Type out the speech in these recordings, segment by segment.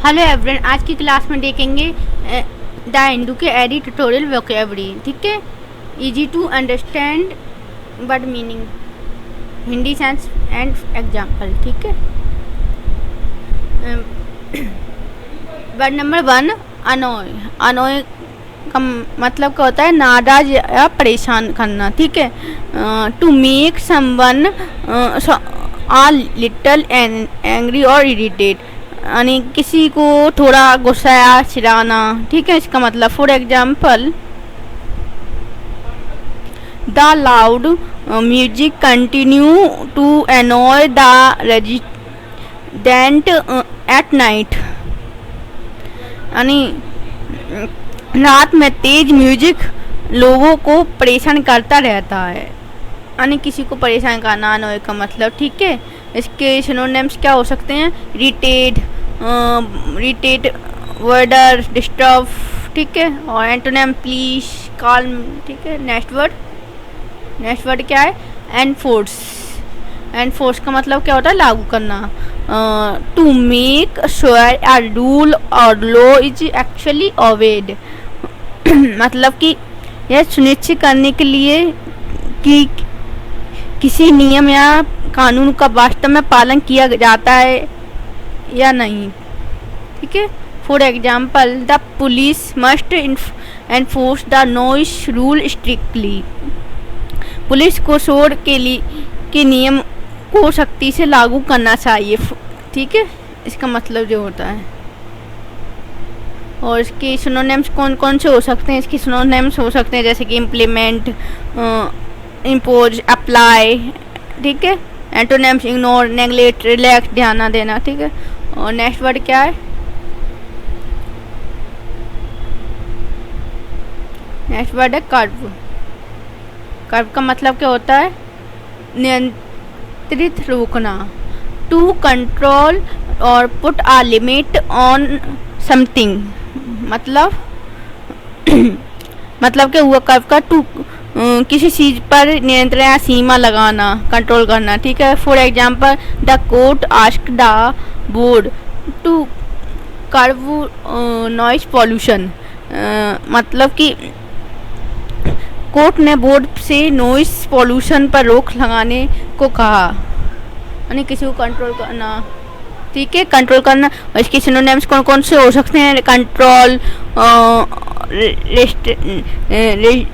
Hello everyone, आज की class में देखेंगे द हिंदू के एडिटोरियल वोकेबलरी। ठीक है, easy to understand but meaning, Hindi sense and example. ठीक है, वर्ड नंबर 1, अनोय। अनोय का मतलब क्या होता है? नाराज या परेशान करना। ठीक है, to make someone a little angry or irritate, यानी किसी को थोड़ा गुस्सा या चिढ़ाना। ठीक है, इसका मतलब for example, the loud music continue to annoy the resident at night, यानी रात में तेज म्यूजिक लोगों को परेशान करता रहता है, यानी किसी को परेशान करना अनॉय का मतलब। ठीक है, इसके सिनोनिम्स क्या हो सकते हैं? Irritate, bother, disturb. ठीक है, और एंटोनिम प्लीज, काल्म। ठीक है, नेक्स्ट वर्ड क्या है? एनफोर्स। एनफोर्स का मतलब क्या होता है? लागू करना। To make sure a rule or law is actually obeyed, मतलब कि यह सुनिश्चित करने के लिए कि किसी नियम या कानून का वास्तव में पालन किया जाता है या नहीं। ठीक है, for example, the police must enforce the noise rule strictly, police को शोर के नियम को सख्ती से लागू करना चाहिए। ठीक है, इसका मतलब जो होता है। और इसके सिनोनिम्स कौन कौन से हो सकते हैं? इसके सिनोनिम्स हो सकते हैं जैसे कि इम्प्लीमेंट, इम्पोज, अप्लाई। ठीक है, एंटोनिम्स इग्नोर, नेग्लेक्ट, रिलैक्स, ध्यान ना देना। ठीक है, और नेक्स्ट वर्ड क्या है? नेक्स्ट वर्ड है कर्व। कर्व का मतलब क्या होता है? नियंत्रित, रोकना। To control or put a limit on something, मतलब मतलब क्या हुआ कर्व का? टू किसी चीज पर नियंत्रण या सीमा लगाना, कंट्रोल करना। ठीक है, for example, the court ask the board to curb noise pollution, मतलब कि कोर्ट ने बोर्ड से नॉइस पॉल्यूशन पर रोक लगाने को कहा, यानी किसी को कंट्रोल करना। ठीक है, कंट्रोल करना। और इसके सिनोनिम्स कौन कौन से हो सकते हैं? Control,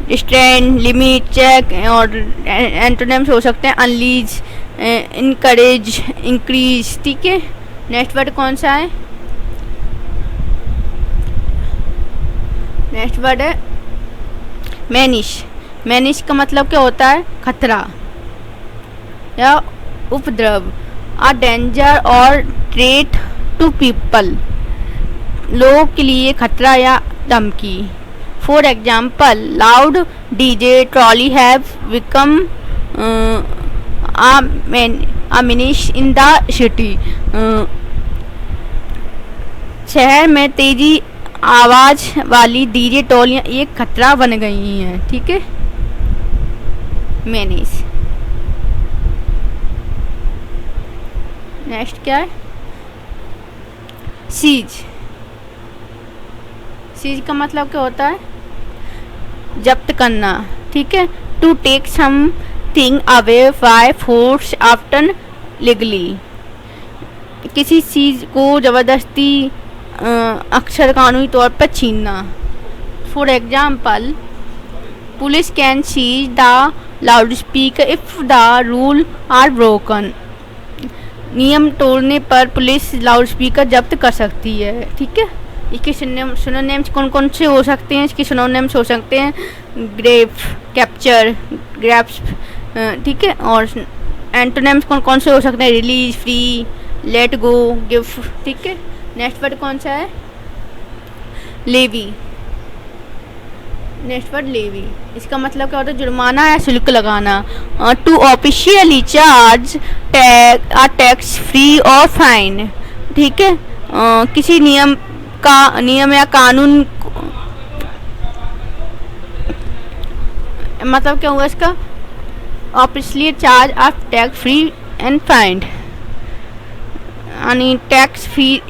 restrain, limit, check. और एंटोनिम्स हो सकते हैं अनलीज, इनकरेज, इंक्रीज। ठीक है, नेक्स्ट वर्ड कौन सा है? नेक्स्ट वर्ड है मैनिश। मैनिश का मतलब क्या होता है? खतरा या उपद्रव, अ डेंजर और थ्रेट टू पीपल, लोगों के लिए खतरा या धमकी। For example, loud DJ trolley have become a menace in the city, शहर में तेजी आवाज वाली डीजे टोलियां एक खतरा बन गई हैं। ठीक है, मेनेस। नेक्स्ट क्या है? सीज। सीज का मतलब क्या होता है? जब्त करना। ठीक है, to take something away by force after legally, किसी चीज को जबरदस्ती अक्सर कानूनी तौर पर छीनना। For example, police can seize the loud speaker if the rule are broken, नियम तोड़ने पर पुलिस लाउड स्पीकर जब्त कर सकती है। ठीक है, इसके सिनोनिम्स कौन कौन से हो सकते हैं? इसके सिनोनिम्स हो सकते हैं ग्रेप, कैप्चर, ग्रैप्स। ठीक है, और एंटोनिम्स कौन कौन से हो सकते हैं? Release, free, let go, give. ठीक है, नेक्स्ट वर्ड कौन सा है? लेवी। नेक्स्ट वर्ड लेवी, इसका मतलब क्या होता है? जुर्माना या शुल्क लगाना। To officially charge tax, fee or fine. ठीक है, किसी नियम या कानून, मतलब क्या हुआ इसका? Officially charge of tax, free and fine, यानी टैक्स फी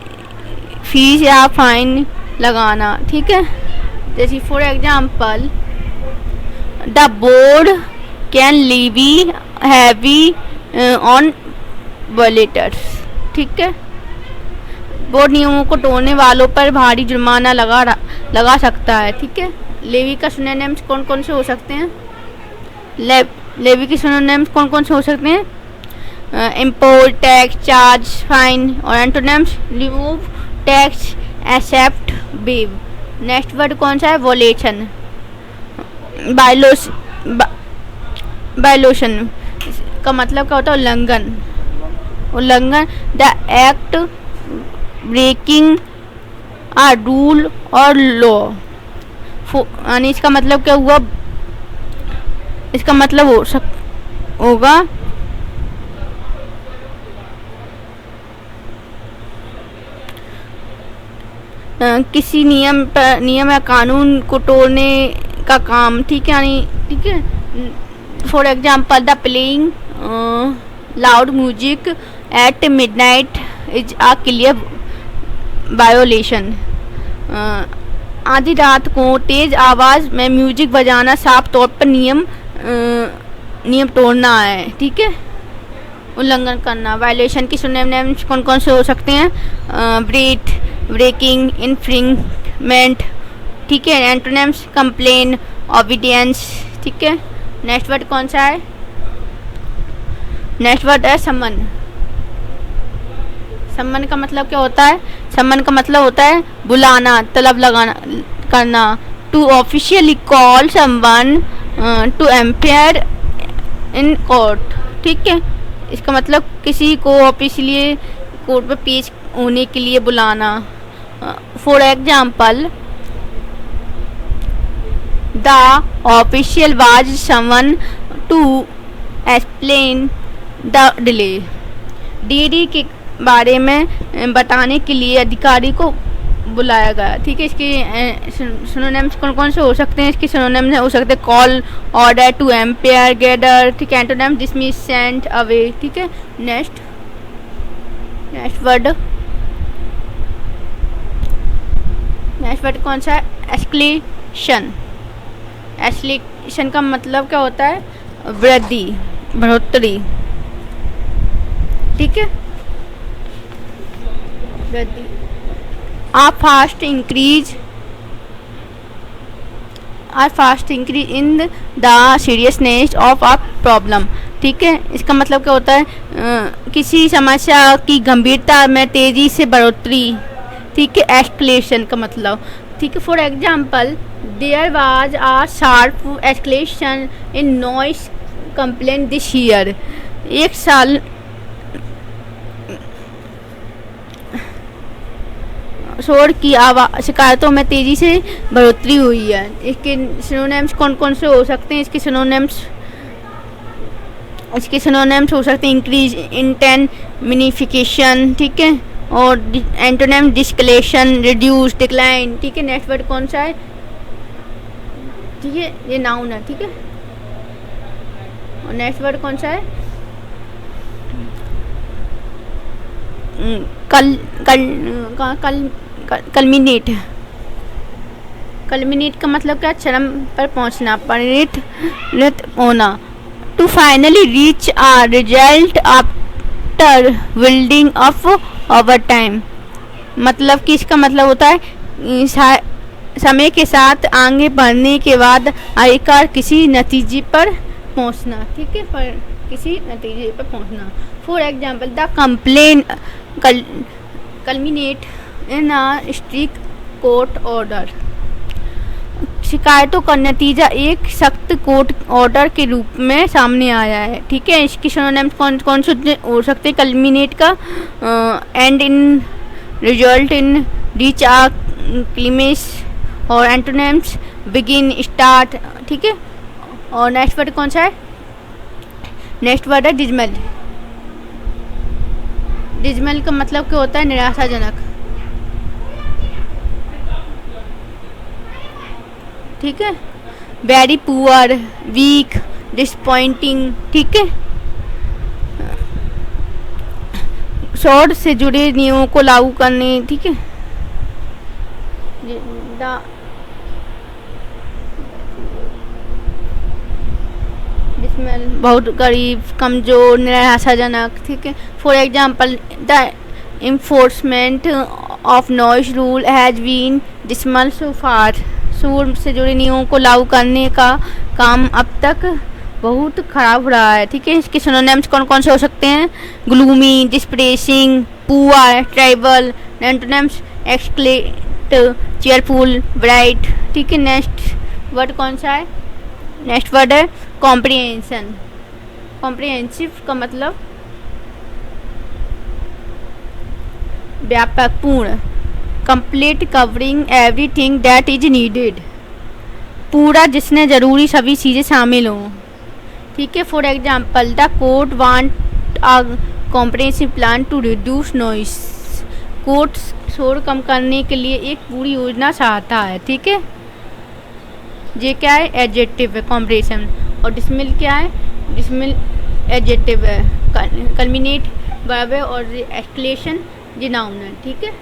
फीस या फाइन लगाना, ठीक है। जैसे for example the board can levy heavy on violators, ठीक है। बोर्ड नियमों को तोड़ने वालों पर भारी जुर्माना लगा सकता है, ठीक है। लेवी का सिनोनिम्स कौन कौन से हो सकते हैं? लेवी के सिनोनिम्स कौन कौन से हो सकते हैं? Import, tax, charge, fine. और antonyms remove, tax, accept, waive. Next word कौन सा है? वॉलेशन, वायलेशन का मतलब क्या होता है? उल्लंघन, उल्लंघन। The act breaking a rule or law, यानी इसका मतलब क्या हुआ? इसका मतलब होगा किसी नियम या कानून को तोड़ने का काम, ठीक है, यानी ठीक है। For example the playing loud music at midnight is a clear violation. आधी रात को तेज आवाज़ में म्यूजिक बजाना साफ तौर पर नियम तोड़ना है, ठीक है, उल्लंघन करना। वायलेशन की सिनोनिम्स कौन कौन से हो सकते हैं? ब्रेकिंग, इन्फ्रिंगमेंट, ठीक है। एंटोनिम्स कंप्लेन, ओबीडियंस, ठीक है। नेक्स्ट वर्ड कौन सा है? नेक्स्ट वर्ड है समन। समन का मतलब क्या होता है? समन का मतलब होता है बुलाना, तलब लगाना, करना। To officially call someone to appear in court, ठीक है। इसका मतलब किसी को ऑफिशियली कोर्ट में पेश होने के लिए बुलाना। For example the official was someone to explain the delay. डीडी के बारे में बताने के लिए अधिकारी को बुलाया गया, ठीक है। इसके सिनोनिम्स कौन कौन से हो सकते हैं? इसके सिनोनिम्स हो सकते हैं call, order, to ampere, gather, ठीक है। एंटोनिम्स डिसमिस, सेंड अवे, ठीक है। नेक्स्ट वर्ड कौन सा है? एस्केलेशन। एस्केलेशन का मतलब क्या होता है? वृद्धि, बढ़ोतरी, ठीक है, वृद्धि। A fast increase in the seriousness of a problem, ठीक है। इसका मतलब क्या होता है? किसी समस्या की गंभीरता में तेजी से बढ़ोतरी, ठीक है, एस्केलेशन का मतलब, ठीक है। For example there was a sharp escalation in noise complaint this year. एक साल शोर की शिकायतों में तेजी से बढ़ोतरी हुई है। इसके सिनोनिम्स कौन कौन से हो सकते हैं? इसके सिनोनिम्स हो सकते हैं इंक्रीज, इंटेंसिफिकेशन, ठीक है। और एंटोनिम डिस्कलेशन, रिड्यूस, डिक्लाइन, ठीक है। नेक्स्ट वर्ड कौन सा है? ठीक है, ये नाउन है, ठीक है। और नेक्स्ट वर्ड कौन सा है? कल्मिनेट का मतलब क्या? चरम पर पहुंचना, परिणत होना। To finally reach a result after building up over time, मतलब कि इसका मतलब होता है समय के साथ आगे बढ़ने के बाद आखिरकार किसी नतीजे पर पहुंचना, ठीक है, पर किसी नतीजे पर पहुंचना। For example the complain culminate in a strict court order. शिकायतों का नतीजा एक सख्त कोर्ट ऑर्डर के रूप में सामने आया है, ठीक है। इसके सिनोनिम्स कौन कौन से हो सकते हैं? कल्मिनेट का end in, result in, reach a climax. और एंटोनिम्स बिगिन, स्टार्ट, ठीक है। और नेक्स्ट वर्ड कौन सा है? नेक्स्ट वर्ड है डिजमल। डिजमल का मतलब क्या होता है? निराशाजनक, ठीक है। वेरी पुअर, वीक, डिसपॉइंटिंग, ठीक है। शॉर्ट से जुड़े नियमों को लागू करने, ठीक है। द जिसमें बहुत गरीब, कमज़ोर, निराशाजनक, ठीक है। For example the enforcement of noise rule has been dismal so far. शोर से जुड़े नियमों को लागू करने का काम अब तक बहुत ख़राब हो रहा है, ठीक है। इसके सिनोनिम्स कौन कौन से हो सकते हैं? Gloomy, depressing, poor, tribal. Antonyms excellent, cheerful, bright, ठीक है। नेक्स्ट वर्ड कौन सा है? नेक्स्ट वर्ड है कॉम्प्रिहेंशन। कॉम्प्रिहेंसिव का मतलब व्यापक, पूर्ण, complete, covering everything that is needed, पूरा जिसने ज़रूरी सभी चीज़ें शामिल हों, ठीक है। For example the court want a comprehensive plan to reduce noise. Court शोर कम करने के लिए एक पूरी योजना चाहता है, ठीक है। ये क्या है? एडजेक्टिव है कॉम्प्रिहेंशन। और डिसमिल क्या है? डिसमिल एडजेक्टिव है। कल्मिनेट वर्ब है और एक्सक्लेशन ये नाउन है, ठीक है।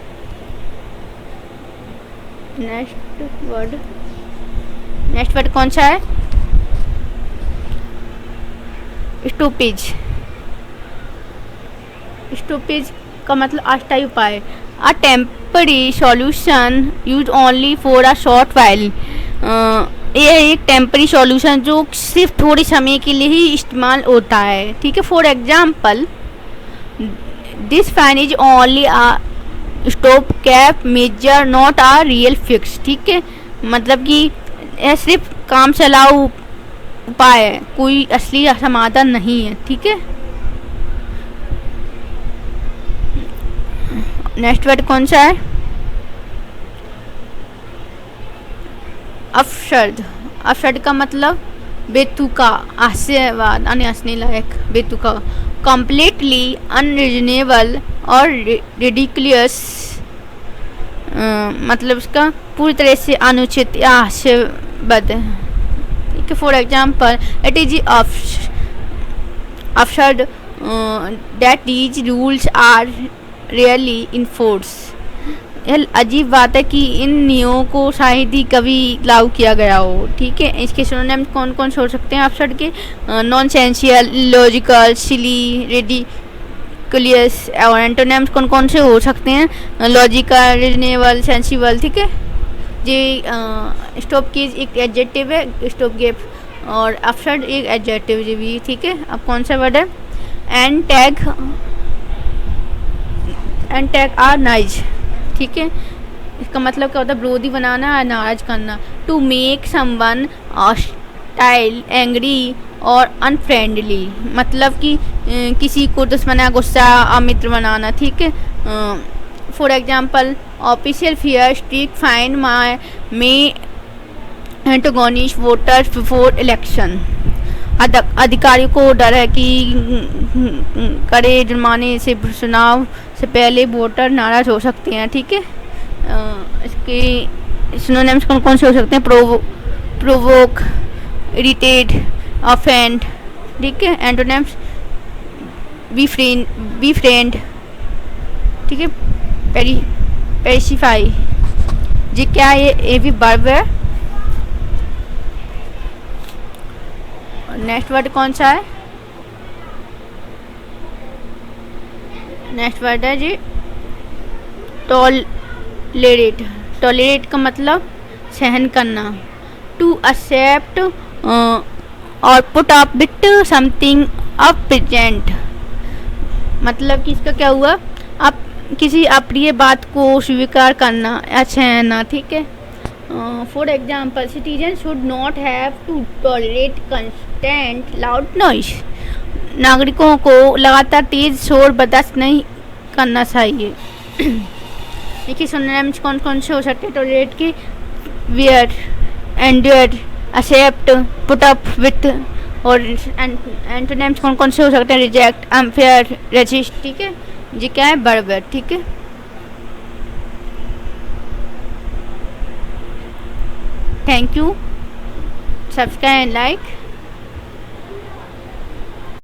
नेक्स्ट वर्ड कौन सा है? स्टॉपेज। स्टॉपेज का मतलब अस्थायी उपाय। A temporary solution use only for a short while. ये एक टेम्पररी सॉल्यूशन जो सिर्फ थोड़े समय के लिए ही इस्तेमाल होता है, ठीक है। For example this fan is only a stop gap measure not a real fix, ठीक है। मतलब कि यह सिर्फ काम चलाऊ उपाय है, कोई असली समाधान नहीं है, ठीक है। नेक्स्ट वर्ड कौन सा है? अपशब्द। अपशब्द का मतलब बेतुका, हास्यवाद, हंसने लायक, बेतुका। कंप्लीटली अनरीजनेबल और रिडिकुलस, मतलब उसका पूरी तरह से अनुचित या हास्यवाद, ठीक है। For example it is absurd that these rules are really enforce. यह अजीब बात है कि इन नियमों को शायद ही कभी लागू किया गया हो, ठीक है। इसके सिनोनिम्स कौन कौन से हो सकते हैं अपशब्द के? नॉनसेंशियल, लॉजिकल, सिली, रिडिकुलस। और एंटोनिम्स कौन कौन से हो सकते हैं? लॉजिकल, रीजनेबल, सेंसिबल, ठीक है। ये स्टॉप केज एक एडजेक्टिव है, स्टॉप गेप, और अपशब्द एक एडजेक्टिव जी भी, ठीक है। अब कौन सा वर्ड है? एंड टैग आर नाइज, ठीक है। इसका मतलब क्या होता है? विरोधी बनाना या नाराज करना। To make someone hostile, angry or unfriendly, मतलब कि किसी को दुश्मना, गुस्सा, अमित्र बनाना, ठीक है। For example official fear strict fine may antagonist voters before election. अधिकारियों को डर है कि कड़े जुर्माने से चुनाव से पहले वोटर नाराज हो सकते हैं, ठीक है। इसके सिनोनिम्स कौन कौन से हो सकते हैं? प्रोवोक, इरिटेट, ऑफेंड, ठीक है। एंटोनिम्स बीफ्रेंड, ठीक है। पेसिफाई, जी क्या ये भी वर्ब है। नेक्स्ट वर्ड कौन सा है? नेक्स्ट वर्ड है जी टॉलरेट। टॉलरेट का मतलब सहन करना। टू एक्सेप्ट और put up with something up present, मतलब कि इसका क्या हुआ? आप किसी अप्रिय बात को स्वीकार करना या सहना, ठीक है। For example citizen should not have to tolerate constant loud noise. नागरिकों को लगातार तेज शोर बर्दाश्त नहीं करना चाहिए। देखिए सिनोनिम्स कौन कौन से हो सकते हैं टॉलरेट के? Bear, endure, accept, put up with. और एंटोनिम्स कौन कौन से हो सकते हैं? रिजेक्ट, अनफेयर, रेजिस्ट, ठीक है। ये क्या है? वर्ब है, ठीक है। Thank you, subscribe and like.